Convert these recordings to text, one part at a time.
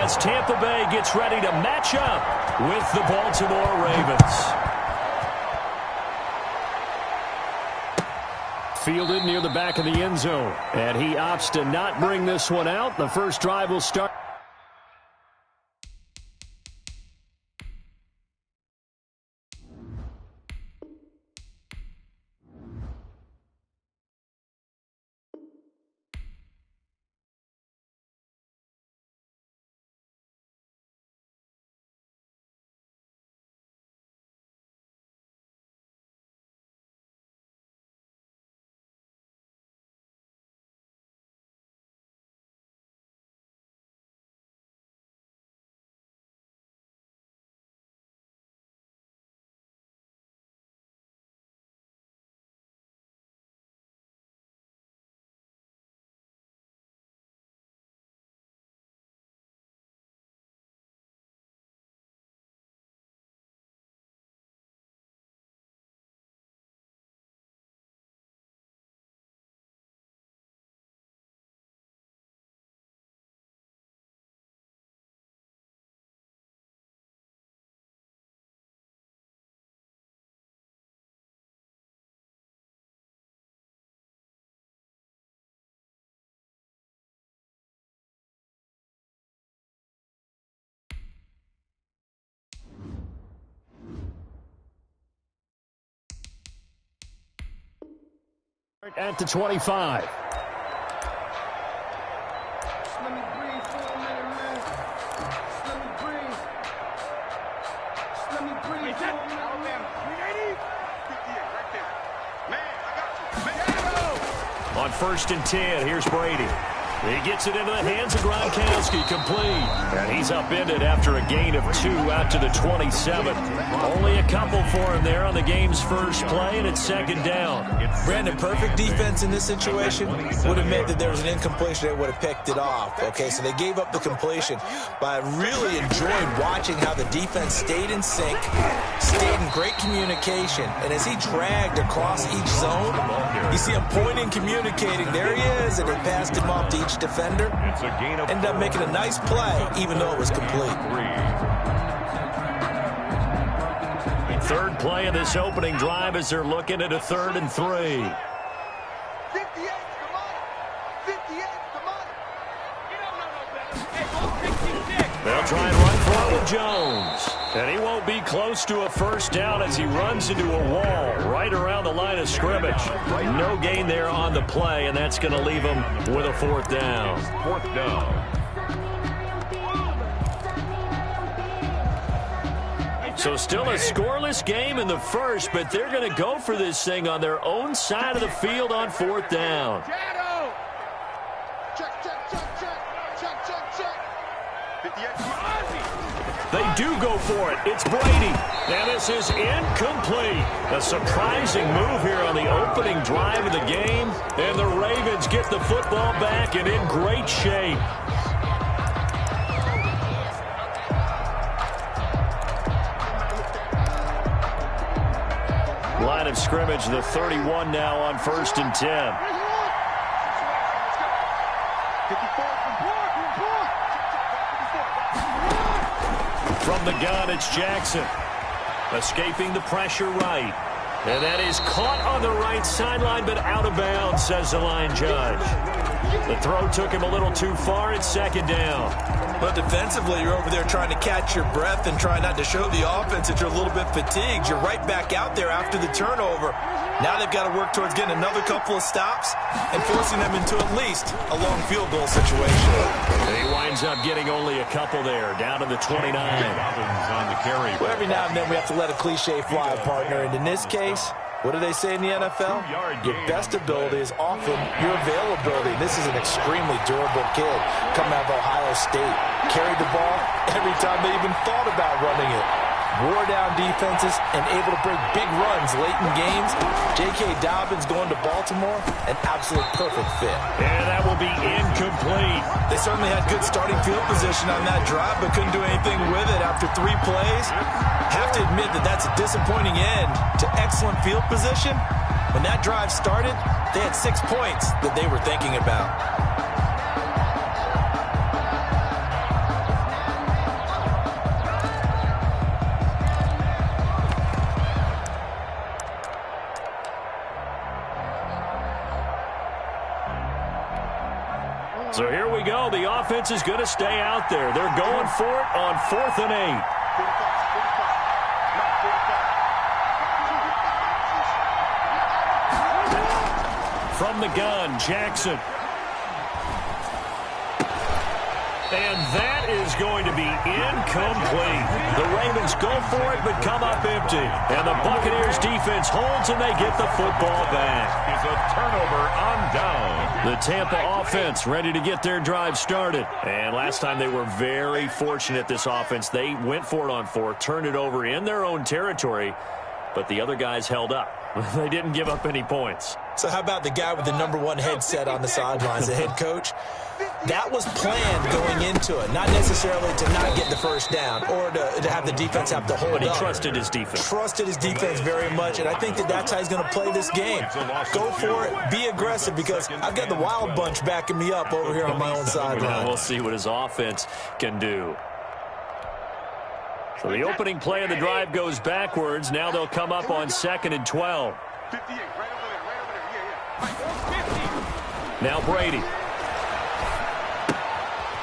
as Tampa Bay gets ready to match up with the Baltimore Ravens. Fielded near the back of the end zone, and he opts to not bring this one out. The first drive will start. At the 25. Let me breathe for a minute, man. Let me breathe. Let me breathe for a minute, man. Right there. Man, I got you. On 1st and 10, here's Brady. He gets it into the hands of Gronkowski, complete. And he's upended after a gain of 2 out to the 27. Only a couple for him there on the game's first play, and it's 2nd down. Brandon, perfect defense in this situation would have meant that there was an incompletion that would have picked it off. Okay, so they gave up the completion. But I really enjoyed watching how the defense stayed in sync, stayed in great communication. And as he dragged across each zone, you see him pointing, communicating. There he is, and they passed him off to each defender. Ended up making a nice play, even though it was complete. Third play of this opening drive as they're looking at a 3rd and 3. 58, come on. 58, come on. You don't know no better. Hey, go 66. They'll try and run for it with Jones. And he won't be close to a first down as he runs into a wall right around the line of scrimmage. No gain there on the play, and that's going to leave him with a 4th down. 4th down. So still a scoreless game in the first, but they're going to go for this thing on their own side of the field on 4th down. Check, check, check, check. Check, check, check. 58, come on. They do go for it. It's Brady. And this is incomplete. A surprising move here on the opening drive of the game. And the Ravens get the football back and in great shape. Line of scrimmage, the 31 now on 1st and 10. From the gun, it's Jackson. Escaping the pressure right. And that is caught on the right sideline, but out of bounds, says the line judge. The throw took him a little too far. It's 2nd down. But defensively, you're over there trying to catch your breath and try not to show the offense that you're a little bit fatigued. You're right back out there after the turnover. Now they've got to work towards getting another couple of stops and forcing them into at least a long field goal situation. And he winds up getting only a couple there, down to the 29. On the carry. Well, every now and then we have to let a cliche fly, partner. And in this case, what do they say in the NFL? Your best ability is often your availability. This is an extremely durable kid coming out of Ohio State. Carried the ball every time they even thought about running it. Wore down defenses and able to break big runs late in games. J.K. Dobbins going to Baltimore, an absolute perfect fit. And that will be incomplete. They certainly had good starting field position on that drive, but couldn't do anything with it after 3 plays. Have to admit that that's a disappointing end to excellent field position. When that drive started, they had 6 points that they were thinking about. go. The offense is going to stay out there. They're going for it on 4th and 8. From the gun, Jackson. And that is going to be incomplete. The Ravens go for it, but come up empty. And the Buccaneers defense holds, and they get the football back. Is a turnover on down. The Tampa offense ready to get their drive started. And last time they were very fortunate, this offense. They went for it on 4th, turned it over in their own territory, but the other guys held up. They didn't give up any points. So how about the guy with the #1 headset on the sidelines, the head coach? That was planned going into it, not necessarily to not get the first down or to have the defense have to hold up. But he trusted his defense. Trusted his defense very much, and I think that's how he's going to play this game. Go for it, be aggressive, because I've got the wild bunch backing me up over here on my own sideline. We'll see what his offense can do. So the opening play of the drive goes backwards. Now they'll come up on 2nd and 12. 58, right over there, yeah. Now Brady.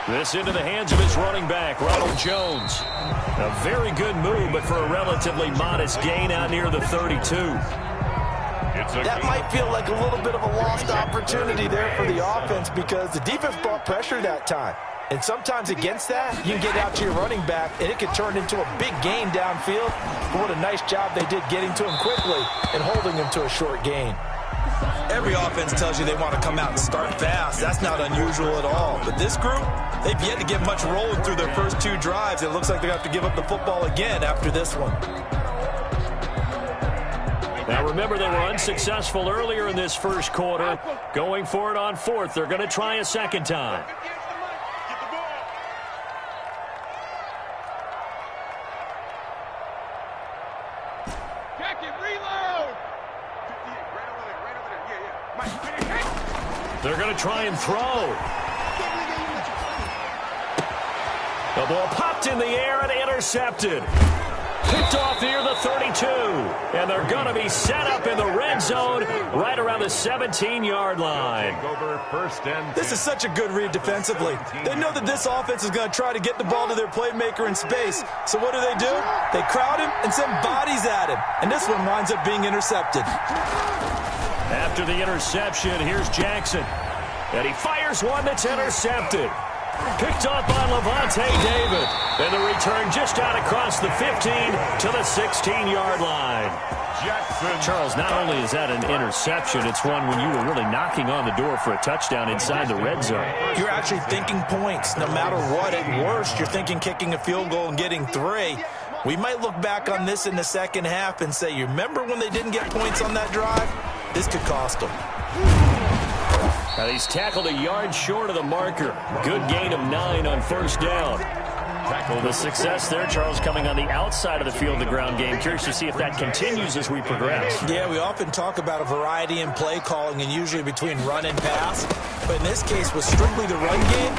This into the hands of his running back, Ronald Jones. A very good move, but for a relatively modest gain out near the 32. That might feel like a little bit of a lost opportunity there for the offense, because the defense brought pressure that time. And sometimes against that, you can get out to your running back, and it could turn into a big gain downfield. But what a nice job they did getting to him quickly and holding him to a short gain. Every offense tells you they want to come out and start fast. That's not unusual at all. But this group, they've yet to get much rolling through their first 2 drives. It looks like they're going to have to give up the football again after this one. Now remember, they were unsuccessful earlier in this first quarter. Going for it on 4th. They're going to try a second time. They're going to try and throw. The ball popped in the air and intercepted. Picked off near the 32. And they're going to be set up in the red zone right around the 17-yard line. This is such a good read defensively. They know that this offense is going to try to get the ball to their playmaker in space. So what do? They crowd him and send bodies at him. And this one winds up being intercepted. After the interception, here's Jackson. And he fires one that's intercepted. Picked off by Levante David. And the return just out across the 15 to the 16-yard line. Jackson. Charles, not only is that an interception, it's one when you were really knocking on the door for a touchdown inside the red zone. You're actually thinking points. No matter what, at worst, you're thinking kicking a field goal and getting 3. We might look back on this in the second half and say, you remember when they didn't get points on that drive? This could cost them. Now he's tackled a yard short of the marker. Good gain of 9 on first down. The success there, Charles, coming on the outside of the field, the ground game. Curious to see if that continues as we progress. Yeah, we often talk about a variety in play calling and usually between run and pass. But in this case, with strictly the run game,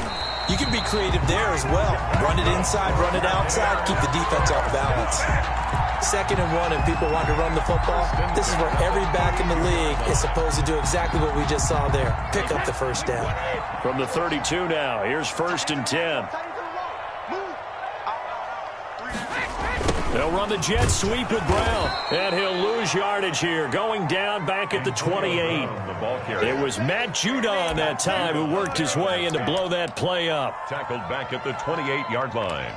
you can be creative there as well. Run it inside, run it outside, keep the defense off balance. 2nd and 1 and people want to run the football. This is where every back in the league is supposed to do exactly what we just saw there. Pick up the first down. From the 32 now, here's 1st and 10. They'll run the jet sweep with Brown, and he'll lose yardage here, going down back at the 28. It was Matt Judon that time who worked his way in to blow that play up. Tackled back at the 28-yard line.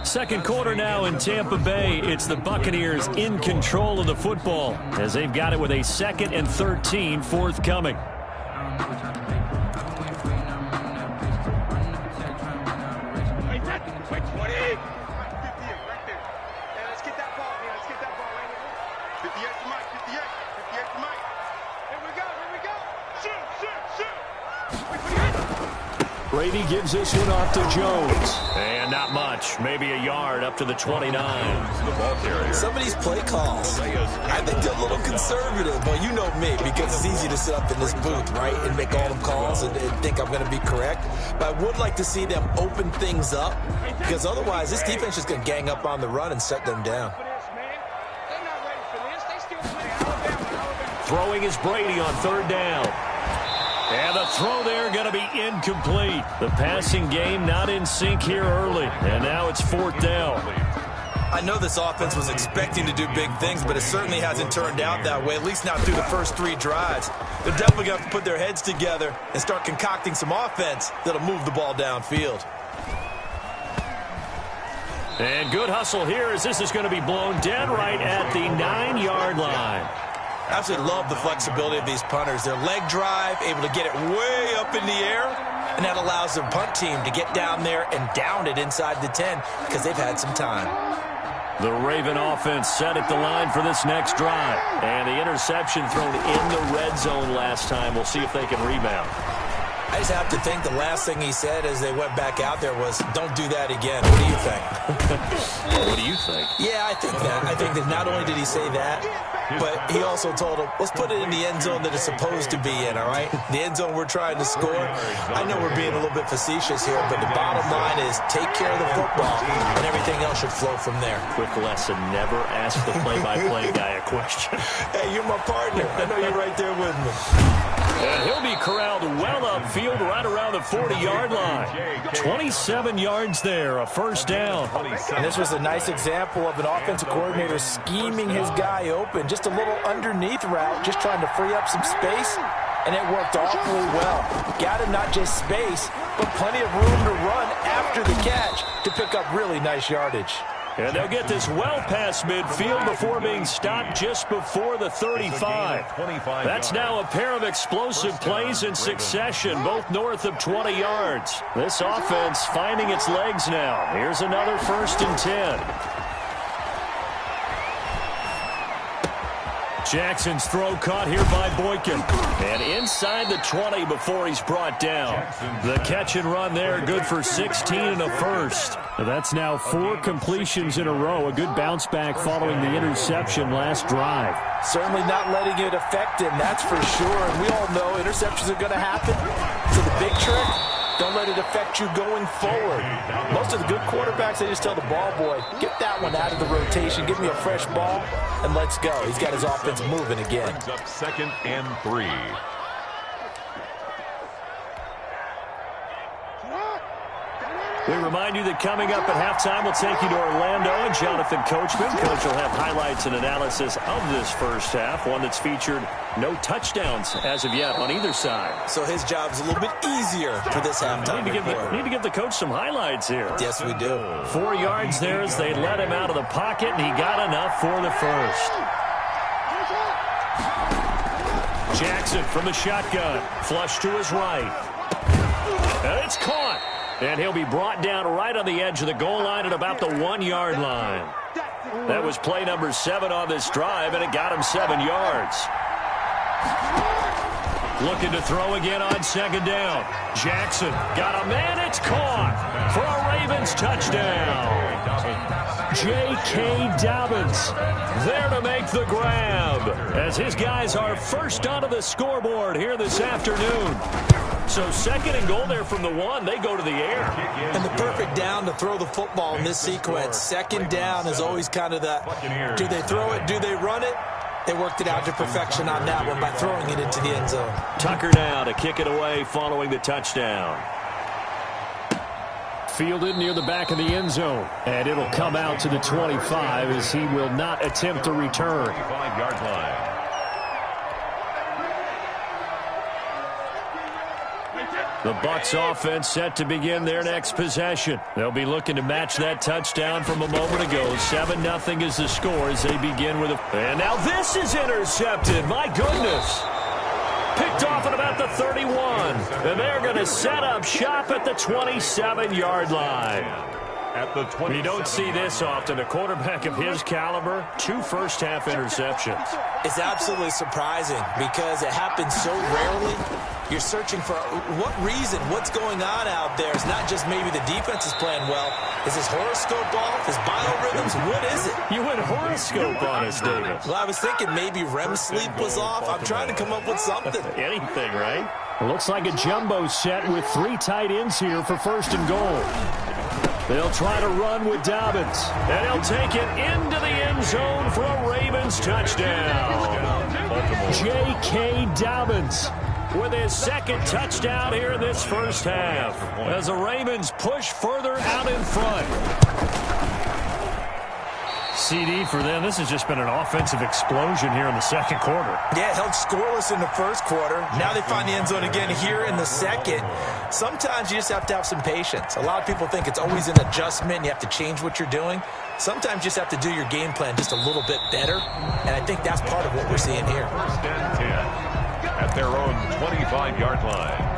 Second quarter now in Tampa Bay. It's the Buccaneers in control of the football as they've got it with a 2nd and 13 forthcoming. Brady gives this one off to Jones. And not much. Maybe a yard up to the 29. Some of these play calls, I think they're a little conservative. Well, you know me, because it's easy to sit up in this booth, right, and make all them calls and think I'm going to be correct. But I would like to see them open things up, because otherwise this defense is going to gang up on the run and shut them down. Throwing is Brady on third down. And the throw there going to be incomplete. The passing game not in sync here early. And now it's fourth down. I know this offense was expecting to do big things, but it certainly hasn't turned out that way, at least not through the first 3 drives. They're definitely going to have to put their heads together and start concocting some offense that'll move the ball downfield. And good hustle here as this is going to be blown dead right at the 9-yard line. Absolutely love the flexibility of these punters. Their leg drive, able to get it way up in the air, and that allows their punt team to get down there and down it inside the 10 because they've had some time. The Raven offense set at the line for this next drive. And the interception thrown in the red zone last time. We'll see if they can rebound. I just have to think the last thing he said as they went back out there was, don't do that again. What do you think? What do you think? Yeah, I think that. I think that not only did he say that, but he also told him, let's put it in the end zone that it's supposed to be in, all right? The end zone we're trying to score. I know we're being a little bit facetious here, but the bottom line is take care of the football, and everything else should flow from there. Quick lesson, never ask the play-by-play guy a question. Hey, you're my partner. I know you're right there with me. And he'll be corralled well upfield right around the 40-yard line. 27 yards there, a first down. And this was a nice example of an offensive coordinator scheming his guy open. Just a little underneath route, just trying to free up some space, and it worked awfully well. Got him not just space, but plenty of room to run after the catch to pick up really nice yardage. And they'll get this well past midfield before being stopped just before the 35. That's now a pair of explosive plays in succession, both north of 20 yards. This offense finding its legs now. Here's another 1st and 10. Jackson's throw caught here by Boykin. And inside the 20 before he's brought down. The catch and run there, good for 16 and a first. That's now 4 completions in a row. A good bounce back following the interception last drive. Certainly not letting it affect him, that's for sure. And we all know interceptions are going to happen. So the big trick, don't let it affect you going forward. Most of the good quarterbacks, they just tell the ball boy, get that one out of the rotation, give me a fresh ball, and let's go. He's got his offense moving again. Brings up 2nd and 3. We remind you that coming up at halftime, we'll take you to Orlando and Jonathan Coachman. Coach will have highlights and analysis of this first half, one that's featured no touchdowns as of yet on either side. So his job's a little bit easier for this halftime report. Need to give the coach some highlights here. Yes, we do. 4 yards there as they let him out of the pocket, and he got enough for the first. Jackson from the shotgun. Flush to his right. And it's caught. And he'll be brought down right on the edge of the goal line at about the 1-yard line. That was play number 7 on this drive, and it got him 7 yards. Looking to throw again on 2nd down. Jackson got a man. It's caught for a Ravens touchdown. J.K. Dobbins there to make the grab as his guys are first onto the scoreboard here this afternoon. So 2nd and goal there from the 1. They go to the air. And the perfect down to throw the football in this sequence. 2nd down is always kind of that, do they throw it, do they run it? They worked it out to perfection on that one by throwing it into the end zone. Tucker now to kick it away following the touchdown. Fielded near the back of the end zone. And it'll come out to the 25 as he will not attempt to return. 25-yard line. The Bucs offense set to begin their next possession. They'll be looking to match that touchdown from a moment ago. 7-0 is the score as they begin with a... And now this is intercepted. My goodness. Picked off at about the 31. And they're going to set up shop at the 27-yard line. At the 27. You don't see this often. A quarterback of his caliber, 2 first-half interceptions. It's absolutely surprising because it happens so rarely. You're searching for what reason, what's going on out there. It's not just maybe the defense is playing well. Is his horoscope off? His biorhythms? What is it? You went horoscope on us, David. Well, I was thinking maybe REM sleep was off. I'm trying to come up with something. Anything, right? It looks like a jumbo set with 3 tight ends here for 1st and goal. They'll try to run with Dobbins. And he'll take it into the end zone for a Ravens touchdown. Baltimore. J.K. Dobbins with his second touchdown here in this first half as the Ravens push further out in front. CD for them. This has just been an offensive explosion here in the second quarter. Yeah, held scoreless in the first quarter. Now they find the end zone again here in the second. Sometimes you just have to have some patience. A lot of people think it's always an adjustment. You have to change what you're doing. Sometimes you just have to do your game plan just a little bit better, and I think that's part of what we're seeing here. First and 10 at their own 25-yard line.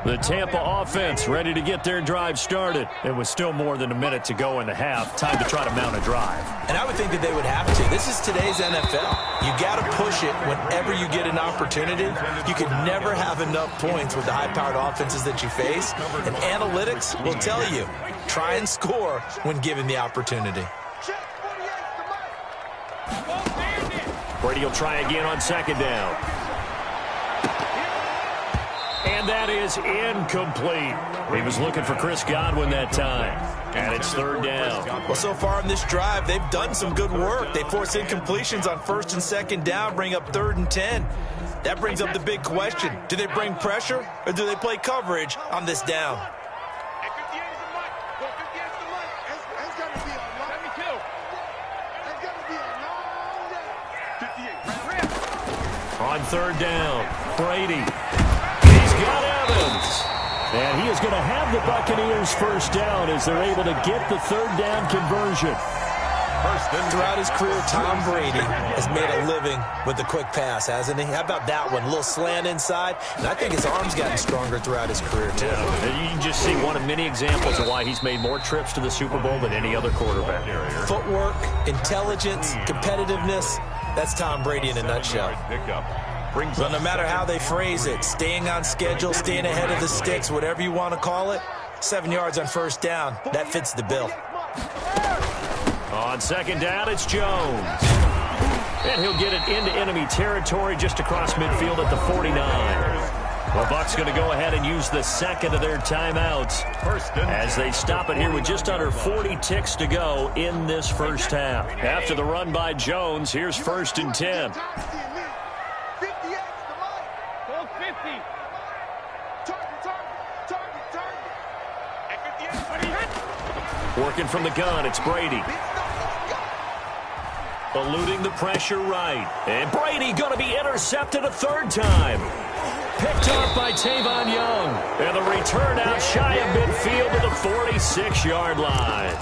The Tampa offense ready to get their drive started. It was still more than a minute to go in the half. Time to try to mount a drive. And I would think that they would have to. This is today's NFL. You got to push it whenever you get an opportunity. You can never have enough points with the high-powered offenses that you face. And analytics will tell you, try and score when given the opportunity. Brady will try again on second down. And that is incomplete. He was looking for Chris Godwin that time. And it's third down. Well, so far in this drive, they've done some good work. They force incompletions on first and second down, bring up 3rd and 10. That brings up the big question. Do they bring pressure or do they play coverage on this down? On third down, Brady. He's got Evans. And he is going to have the Buccaneers first down as they're able to get the third down conversion. Throughout his career, Tom Brady has made a living with the quick pass, hasn't he? How about that one? A little slant inside. And I think his arm's gotten stronger throughout his career, too. Yeah, you can just see one of many examples of why he's made more trips to the Super Bowl than any other quarterback. Footwork, intelligence, competitiveness. That's Tom Brady in a nutshell. Well, no matter how they phrase it, staying on schedule, staying ahead of the sticks, whatever you want to call it, 7 yards on first down, that fits the bill. On second down, it's Jones. And he'll get it into enemy territory just across midfield at the 49. The Bucs going to go ahead and use the second of their timeouts as they stop it here with just under 40 ticks to go in this first half. After the run by Jones, here's 1st and 10. Working from the gun, it's Brady. Eluding the pressure right. And Brady going to be intercepted a third time. Picked off by Tavon Young. And the return out shy of midfield to the 46-yard line.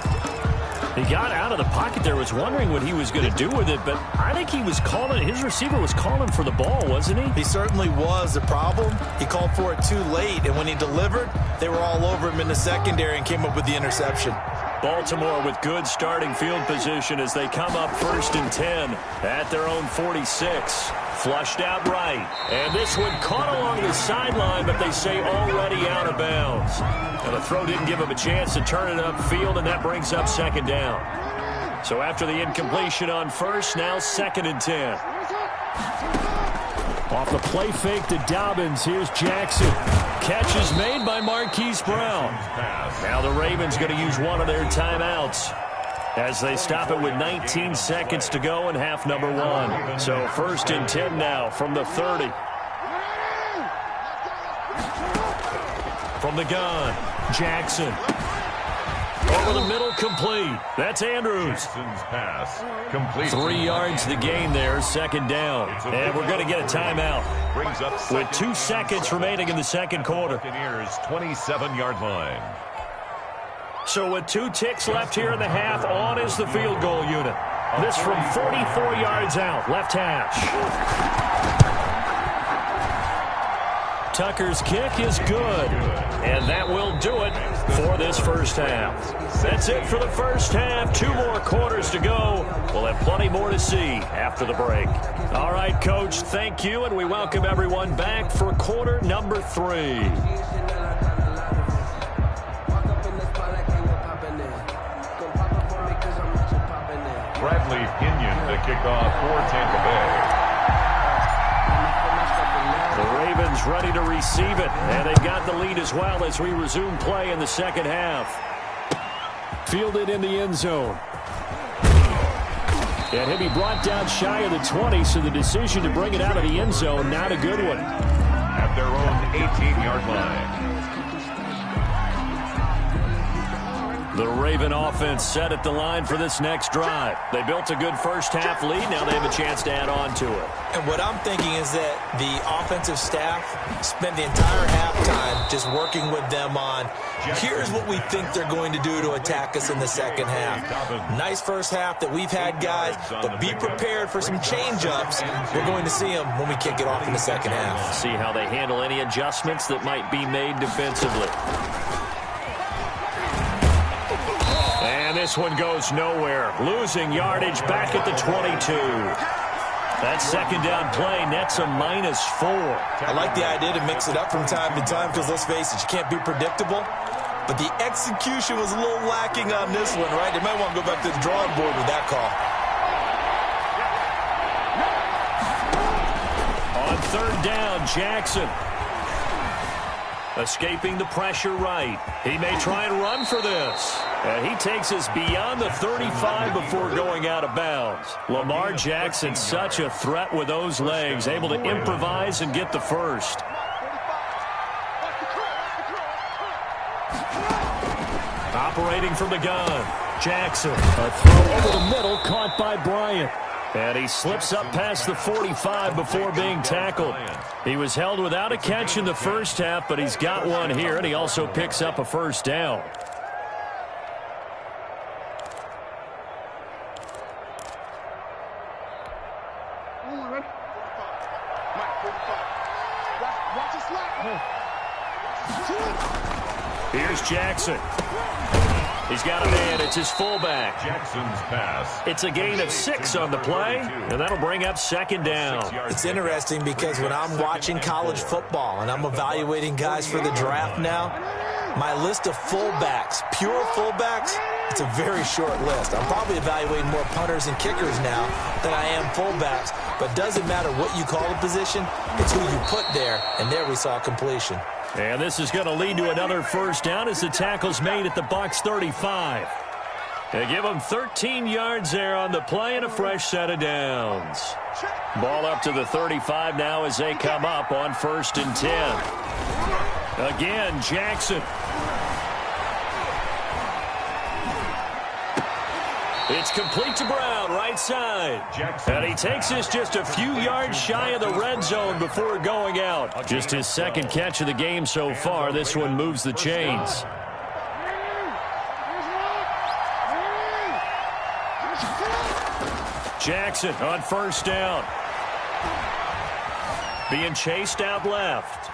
He got out of the pocket there, was wondering what he was going to do with it, but I think he was calling, his receiver was calling for the ball, wasn't he? He certainly was. The problem, he called for it too late, and when he delivered, they were all over him in the secondary and came up with the interception. Baltimore with good starting field position as they come up 1st and 10 at their own 46. Flushed out right. And this one caught along the sideline, but they say already out of bounds. And the throw didn't give him a chance to turn it upfield, and that brings up second down. So after the incompletion on first, now 2nd and 10. Off the play fake to Dobbins, here's Jackson. Catch is made by Marquise Brown. Now the Ravens going to use one of their timeouts as they stop it with 19 seconds to go in half number 1. So 1st and 10 now from the 30. From the gun, Jackson. Over the middle, complete. That's Andrews. Pass complete. 3 yards to gain there, 2nd down. And we're going to get a timeout with 2 seconds remaining in the second quarter. Buccaneers 27-yard line. So with 2 ticks left here in the half, on is the field goal unit. This from 44 yards out, left hash. Tucker's kick is good, and that will do it for this first half. That's it for the first half. 2 more quarters to go. We'll have plenty more to see after the break. All right, Coach, thank you, and we welcome everyone back for quarter number 3. Bradley Pinion to kick off for Tampa Bay. The Ravens ready to receive it, and they've got the lead as well as we resume play in the second half. Fielded in the end zone. And he'll be brought down shy of the 20, so the decision to bring it out of the end zone, not a good one. At their own 18-yard line. The Raven offense set at the line for this next drive. They built a good first-half lead. Now they have a chance to add on to it. And what I'm thinking is that the offensive staff spent the entire halftime just working with them on, here's what we think they're going to do to attack us in the second half. Nice first half that we've had, guys, but be prepared for some change-ups. We're going to see them when we kick it off in the second half. See how they handle any adjustments that might be made defensively. And this one goes nowhere. Losing yardage back at the 22. That second down play nets a -4. I like the idea to mix it up from time to time because, let's face it, you can't be predictable. But the execution was a little lacking on this one, right? They might want to go back to the drawing board with that call. On third down, Jackson. Escaping the pressure right. He may try and run for this. And he takes us beyond the 35 before going out of bounds. Lamar Jackson, such a threat with those legs, able to improvise and get the first. Operating from the gun, Jackson. A throw over the middle, caught by Bryant. And he slips up past the 45 before being tackled. He was held without a catch in the first half, but he's got one here, and he also picks up a first down. Here's Jackson. He's got a man. It's his fullback. Jackson's pass. It's a gain of 6 on the play, and that'll bring up second down. It's interesting because when I'm watching college football and I'm evaluating guys for the draft now, my list of fullbacks, pure fullbacks, it's a very short list. I'm probably evaluating more punters and kickers now than I am fullbacks, but doesn't matter what you call a position, it's who you put there, and there we saw completion. And this is going to lead to another first down as the tackle's made at the Bucs 35. They give them 13 yards there on the play and a fresh set of downs. Ball up to the 35 now as they come up on 1st and 10. Again, Jackson. It's complete to Brown, right side. And he takes us just a few yards shy of the red zone before going out. Just his second catch of the game so far. This one moves the chains. Jackson on first down. Being chased out left.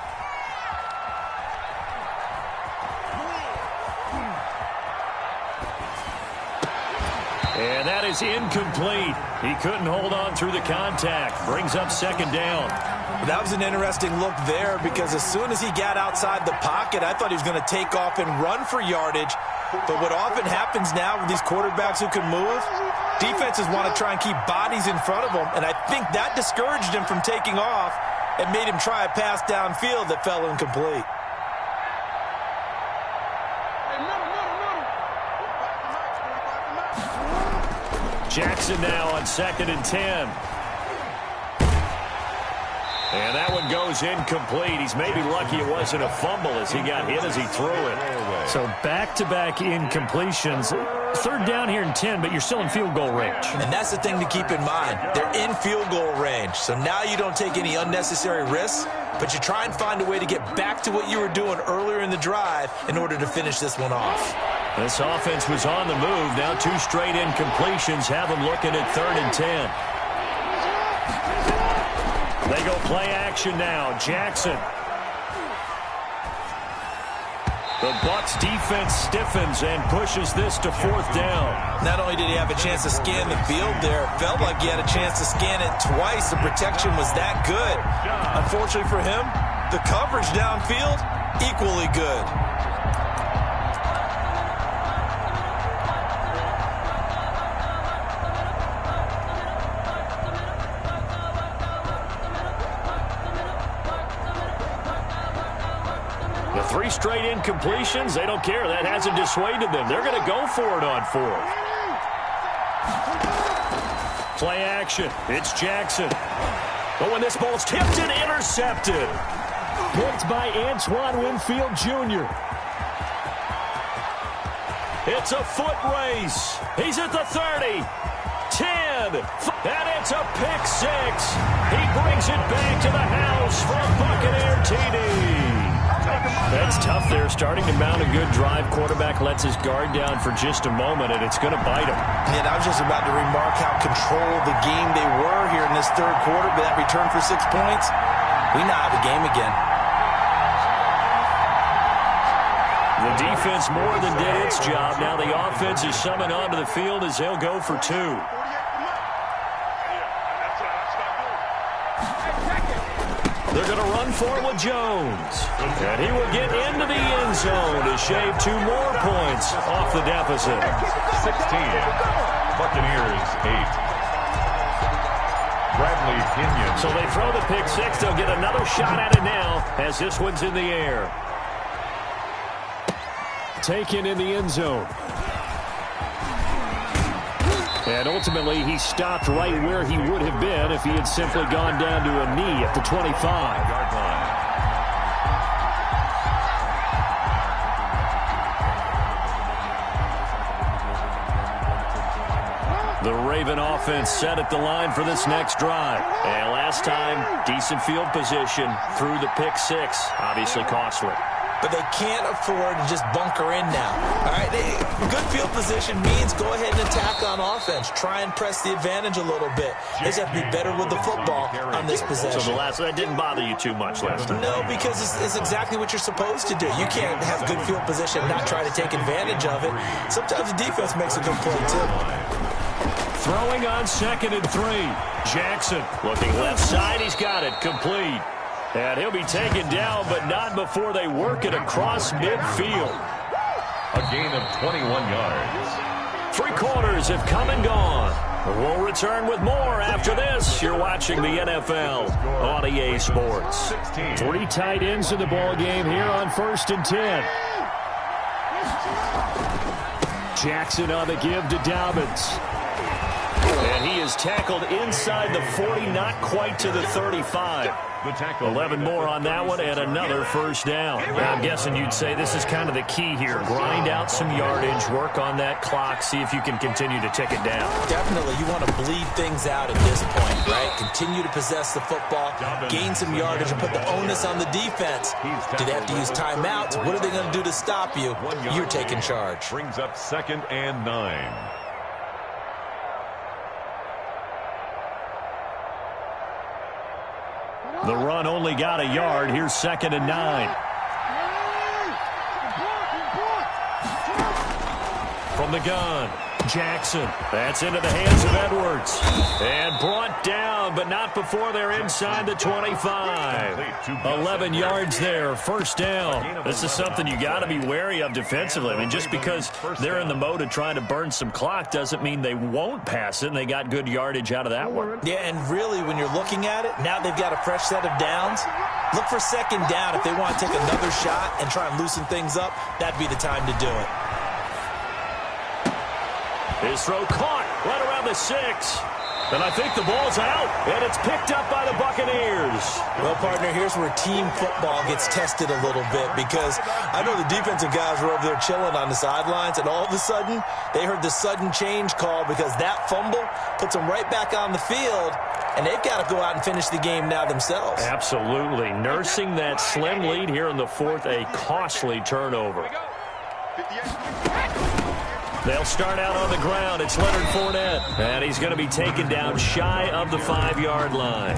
And that is incomplete. He couldn't hold on through the contact. Brings up second down. That was an interesting look there because as soon as he got outside the pocket, I thought he was going to take off and run for yardage. But what often happens now with these quarterbacks who can move, defenses want to try and keep bodies in front of them. And I think that discouraged him from taking off and made him try a pass downfield that fell incomplete. Jackson now on 2nd and 10. And that one goes incomplete. He's maybe lucky it wasn't a fumble as he got hit as he threw it. So back-to-back incompletions. 3rd down here and 10, but you're still in field goal range. And that's the thing to keep in mind. They're in field goal range. So now you don't take any unnecessary risks, but you try and find a way to get back to what you were doing earlier in the drive in order to finish this one off. This offense was on the move. Now 2 straight incompletions have them looking at 3rd and 10. They go play action now. Jackson. The Bucs defense stiffens and pushes this to 4th down. Not only did he have a chance to scan the field there, it felt like he had a chance to scan it twice. The protection was that good. Unfortunately for him, the coverage downfield, equally good. 3 straight incompletions. They don't care. That hasn't dissuaded them. They're going to go for it on 4th. Play action. It's Jackson. But when this ball's tipped and intercepted. Picked by Antoine Winfield Jr. It's a foot race. He's at the 30. 10. And it's a pick 6. He brings it back to the house for a Buccaneer TD. That's tough there, starting to mount a good drive. Quarterback lets his guard down for just a moment, and it's going to bite him. And I was just about to remark how controlled the game they were here in this 3rd quarter, but that return for 6 points, we now have a game again. The defense more than did its job. Now the offense is summoned onto the field as they'll go for 2. They're going to run for it with Jones. And he will get into the end zone to shave 2 more points off the deficit. 16. Buccaneers 8. Bradley Pinion. So they throw the pick 6. They'll get another shot at it now as this one's in the air. Taken in the end zone. And ultimately, he stopped right where he would have been if he had simply gone down to a knee at the 25-yard line. The Raven offense set at the line for this next drive. And last time, decent field position through the pick 6. Obviously costly. But they can't afford to just bunker in now. All right, good field position means go ahead and attack on offense. Try and press the advantage a little bit. They just have to be better with the football on this possession. So that didn't bother you too much last time? No, because it's exactly what you're supposed to do. You can't have good field position and not try to take advantage of it. Sometimes the defense makes a good play, too. Throwing on 2nd and 3. Jackson looking left side. He's got it. Complete. And he'll be taken down, but not before they work it across midfield. A gain of 21 yards. 3 quarters have come and gone. We'll return with more after this. You're watching the NFL on EA Sports. 3 tight ends in the ball game here on 1st and 10. Jackson on the give to Dobbins. And he is tackled inside the 40, not quite to the 35. 11 more on that one and another first down. Now, I'm guessing you'd say this is kind of the key here. Grind out some yardage, work on that clock, see if you can continue to tick it down. Definitely. You want to bleed things out at this point, right? Continue to possess the football, gain some yardage, and put the onus on the defense. Do they have to use timeouts? What are they going to do to stop you? You're taking charge. Brings up 2nd and 9. The run only got a yard. Here's 2nd and 9. From the gun, Jackson. That's into the hands of Edwards. And brought down, but not before they're inside the 25. 11 yards there, first down. This is something you got to be wary of defensively. I mean, just because they're in the mode of trying to burn some clock doesn't mean they won't pass it, and they got good yardage out of that one. Yeah, and really, when you're looking at it, now they've got a fresh set of downs. Look for 2nd down. If they want to take another shot and try and loosen things up, that'd be the time to do it. His throw caught right around the 6. And I think the ball's out, and it's picked up by the Buccaneers. Well, partner, here's where team football gets tested a little bit, because I know the defensive guys were over there chilling on the sidelines, and all of a sudden, they heard the sudden change call because that fumble puts them right back on the field, and they've got to go out and finish the game now themselves. Absolutely. Nursing that slim lead here in the 4th, a costly turnover. They'll start out on the ground. It's Leonard Fournette. And he's going to be taken down shy of the 5-yard line.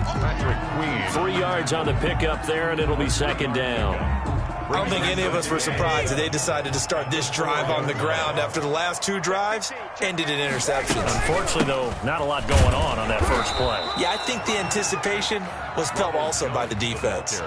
3 yards on the pickup there, and it'll be 2nd down. I don't think any of us were surprised that they decided to start this drive on the ground after the last 2 drives ended in interceptions. Unfortunately, though, not a lot going on that first play. Yeah, I think the anticipation was felt also by the defense.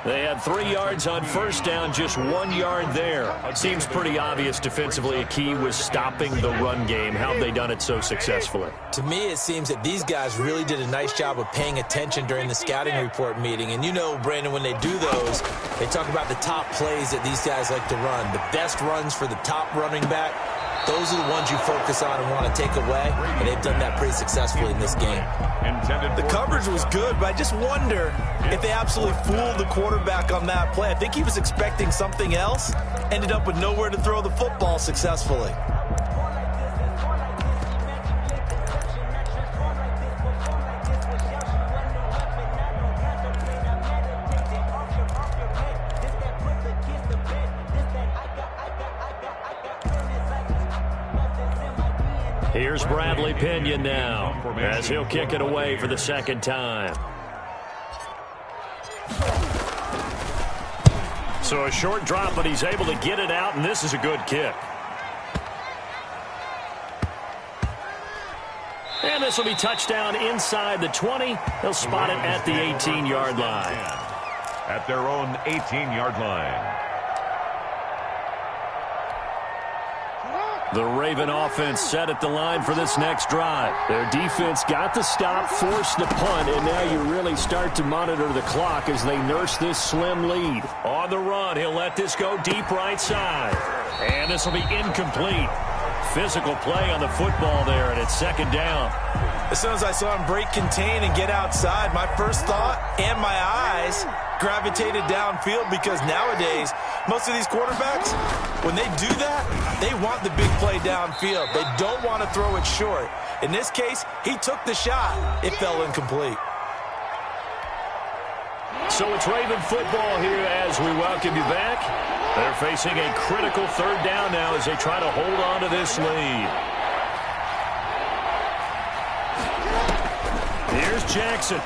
They had 3 yards on first down, just 1 yard there. Seems pretty obvious defensively a key was stopping the run game. How have they done it so successfully? To me, it seems that these guys really did a nice job of paying attention during the scouting report meeting. And you know, Brandon, when they do those, they talk about the top plays that these guys like to run. The best runs for the top running back, those are the ones you focus on and want to take away. And they've done that pretty successfully in this game. The coverage was good, but I just wonder if they absolutely fooled the quarterback on that play. I think he was expecting something else, ended up with nowhere to throw the football successfully. Here's Bradley Pinion now, as he'll kick it away for the second time. So a short drop, but he's able to get it out, and this is a good kick. And this will be touchdown inside the 20. They'll spot it at the 18-yard line. At their own 18-yard line. The Raven offense set at the line for this next drive. Their defense got the stop, forced the punt, and now you really start to monitor the clock as they nurse this slim lead. On the run, he'll let this go deep right side. And this will be incomplete. Physical play on the football there, and it's second down. As soon as I saw him break contain and get outside, my first thought and my eyes gravitated downfield, because nowadays, most of these quarterbacks, when they do that, they want the big play downfield. They don't want to throw it short. In this case, he took the shot. It fell incomplete. So it's Raven football here as we welcome you back. They're facing a critical third down now as they try to hold on to this lead. Here's Jackson.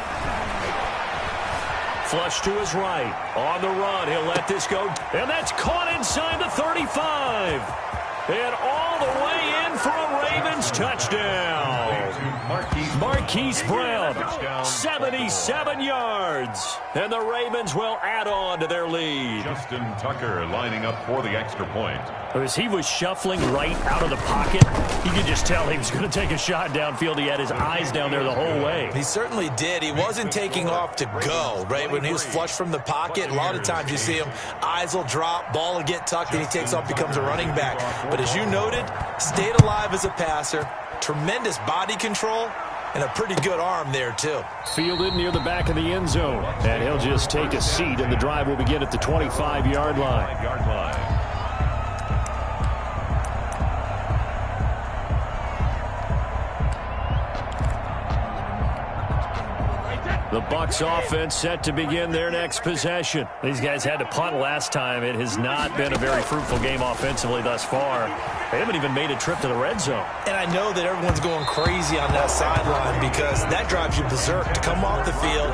Flush to his right. On the run, he'll let this go. And that's caught inside the 35. And all the way in for a Ravens touchdown. Marquise Brown, 77 yards. And the Ravens will add on to their lead. Justin Tucker lining up for the extra point. As he was shuffling right out of the pocket, you could just tell he was going to take a shot downfield. He had his eyes down there the whole way. He certainly did. He wasn't taking off to go, right? When he was flushed from the pocket, a lot of times you see him, eyes will drop, ball will get tucked, and he takes off, becomes a running back. But as you noted, stayed alive as a passer, tremendous body control, and a pretty good arm there, too. Fielded near the back of the end zone. And he'll just take a seat, and the drive will begin at the 25-yard line. The Bucs offense set to begin their next possession. These guys had to punt last time. It has not been a very fruitful game offensively thus far. They haven't even made a trip to the red zone. And I know that everyone's going crazy on that sideline, because that drives you berserk to come off the field,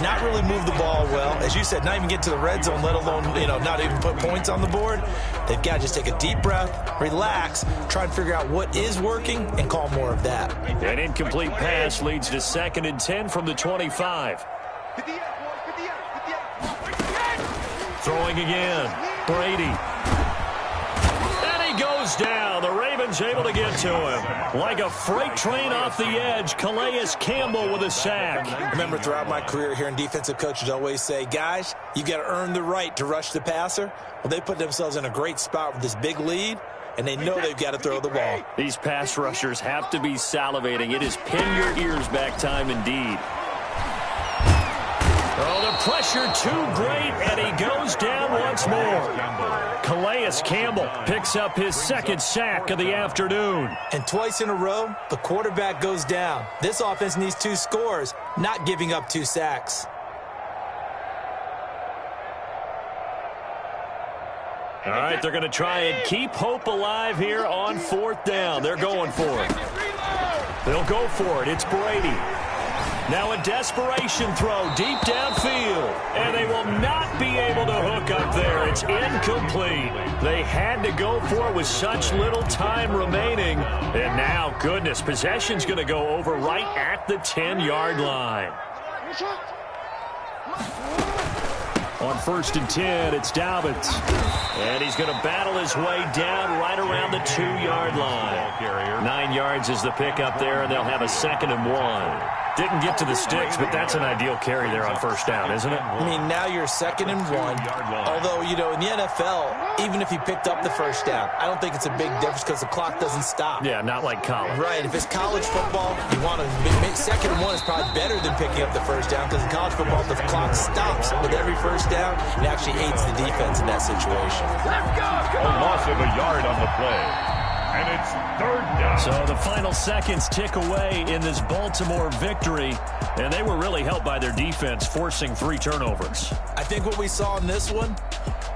not really move the ball well. As you said, not even get to the red zone, let alone, not even put points on the board. They've got to just take a deep breath, relax, try and figure out what is working, and call more of that. An incomplete pass leads to 2nd and 10 from the 25. Throwing again. Brady. And he goes down. The Ravens able to get to him. Like a freight train off the edge, Calais Campbell with a sack. Remember, throughout my career here in defensive coaches always say, guys, you got to earn the right to rush the passer. Well, they put themselves in a great spot with this big lead, and they know they've got to throw the ball. These pass rushers have to be salivating. It is pin your ears back time indeed. Oh, the pressure too great, and he goes down once more. Calais Campbell picks up his 2nd sack of the afternoon. And twice in a row, the quarterback goes down. This offense needs 2 scores, not giving up 2 sacks. All right, they're going to try and keep hope alive here on 4th down. They're going for it. They'll go for it. It's Brady. Now a desperation throw deep downfield, and they will not be able to hook up there. It's incomplete. They had to go for it with such little time remaining. And now, goodness, possession's going to go over right at the 10-yard line. On 1st and 10, it's Dobbins. And he's going to battle his way down right around the 2-yard line. 9 yards is the pickup there, and they'll have a 2nd and 1. Didn't get to the sticks, but that's an ideal carry there on 1st down, isn't it? I mean, now you're 2nd and 1. Although, you know, in the NFL, even if he picked up the 1st down, I don't think it's a big difference because the clock doesn't stop. Yeah, not like college. Right. If it's college football, you want to make 2nd and 1 is probably better than picking up the 1st down because in college football, the clock stops with every 1st down. It actually aids the defense in that situation. A loss of a yard on the play. And it's 3rd down. So the final seconds tick away in this Baltimore victory, and they were really helped by their defense, forcing 3 turnovers. I think what we saw in this one,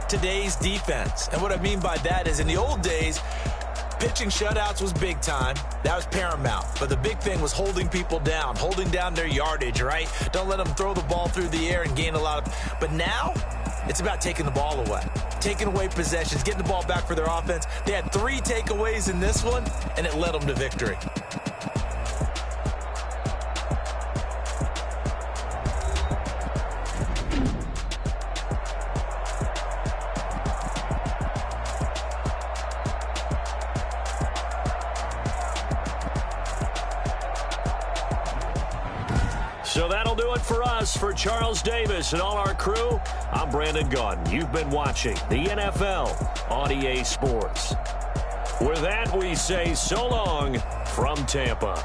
today's defense. And what I mean by that is in the old days, pitching shutouts was big time. That was paramount. But the big thing was holding people down, holding down their yardage, right? Don't let them throw the ball through the air and gain a lot of... But now, it's about taking the ball away. Taking away possessions, getting the ball back for their offense. They had 3 takeaways in this one, and it led them to victory. So that'll do it for us. For Charles Davis and all our crew, I'm Brandon Gaudin. You've been watching the NFL on EA Sports. With that, we say so long from Tampa.